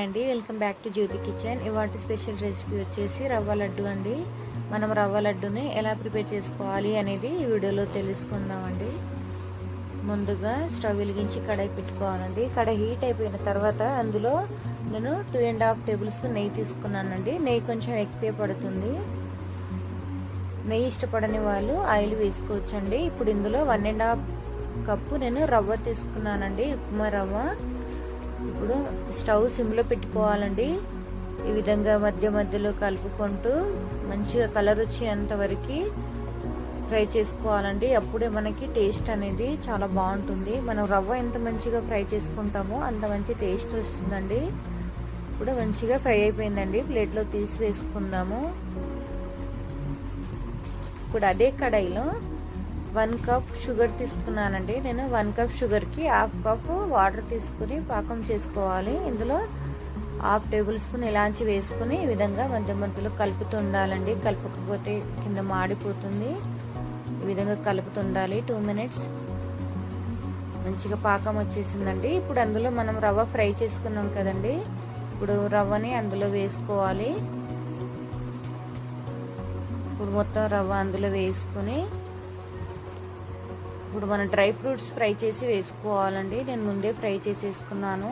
Hi అండి, welcome back to Jyothi kitchen. ఇవాటి special recipe వచ్చేసి రవ్వ లడ్డు అండి. మనం రవ్వ లడ్డుని ఎలా ప్రిపేర్ చేసుకోవాలి అనేది ఈ వీడియోలో తెలుసుకుందామండి. ముందుగా స్టవ్ వెలిగించి కడాయి పెట్టుకోవాలండి. కడాయి హీట్ అయిపోయిన తర్వాత అందులో నేను 2.5 టేబుల్ స్పూన్ నెయ్యి తీసుకున్నానండి. నెయ్యి కొంచెం ఎక్కువే పడుతుంది. నెయ్యి ఇష్టపడని వాళ్ళు ఆయిల్ వేసుకోవచ్చండి. ఇప్పుడు ఇందులో 1.5 కప్పు నేను రవ్వ తీసుకున్నానండి, ఉప్మా రవ్వ. ఇప్పుడు స్టవ్ సిమ్లో పెట్టుకోవాలండి. ఈ విధంగా మధ్య మధ్యలో కలుపుకుంటూ మంచిగా కలర్ వచ్చేంత వరకు ఫ్రై చేసుకోవాలండి. అప్పుడే మనకి టేస్ట్ అనేది చాలా బాగుంటుంది. మనం రవ్వ ఎంత మంచిగా ఫ్రై చేసుకుంటామో అంత మంచి టేస్ట్ వస్తుందండి. ఇప్పుడు మంచిగా ఫ్రై అయిపోయిందండి. ప్లేట్లో తీసి వేసుకుందాము. ఇప్పుడు అదే కడాయిలో 1 కప్ షుగర్ తీసుకున్నానండి. నేను 1 కప్ షుగర్కి 1/2 కప్ వాటర్ తీసుకుని పాకం చేసుకోవాలి. ఇందులో 1/2 టేబుల్ స్పూన్ ఇలాంచి వేసుకుని ఈ విధంగా మధ్య మధ్యలో కలుపుతూ ఉండాలండి. కలుపుకపోతే కింద మాడిపోతుంది. ఈ విధంగా కలుపుతుండాలి. 2 మినిట్స్ మంచిగా పాకం వచ్చేసిందండి. ఇప్పుడు అందులో మనం రవ్వ ఫ్రై చేసుకున్నాం కదండి, ఇప్పుడు రవ్వని అందులో వేసుకోవాలి. ఇప్పుడు మొత్తం రవ్వ అందులో వేసుకుని ఇప్పుడు మన డ్రై ఫ్రూట్స్ ఫ్రై చేసి వేసుకోవాలండి. నేను ముందే ఫ్రై చేసేసుకున్నాను.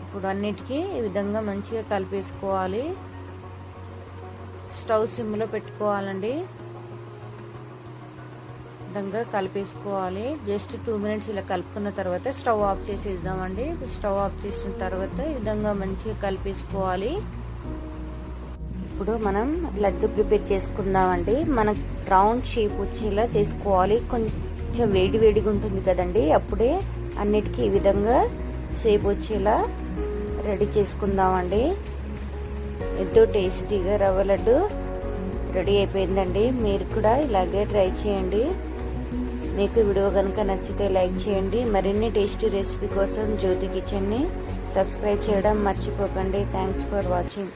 ఇప్పుడు అన్నిటికీ ఈ విధంగా మంచిగా కలిపేసుకోవాలి. స్టవ్ సిమ్లో పెట్టుకోవాలండి. విధంగా కలిపేసుకోవాలి. జస్ట్ 2 మినిట్స్ ఇలా కలుపుకున్న తర్వాత స్టవ్ ఆఫ్ చేసేద్దామండి. స్టవ్ ఆఫ్ చేసిన తర్వాత ఈ విధంగా మంచిగా కలిపేసుకోవాలి. ఇప్పుడు మనం లడ్డు ప్రిపేర్ చేసుకుందామండి. మనకు రౌండ్ షేప్ వచ్చేలా చేసుకోవాలి. కొంచెం వేడి వేడిగా ఉంటుంది కదండి, అప్పుడే అన్నిటికీ ఈ విధంగా షేప్ వచ్చేలా రెడీ చేసుకుందామండి. ఎంతో టేస్టీగా రవ్వ లడ్డు రెడీ అయిపోయిందండి. మీరు కూడా ఇలాగే ట్రై చేయండి. మీకు వీడియో కనుక నచ్చితే లైక్ చేయండి. మరిన్ని టేస్టీ రెసిపీ కోసం జ్యోతి కిచెన్ని సబ్స్క్రైబ్ చేయడం మర్చిపోకండి. Thanks for watching.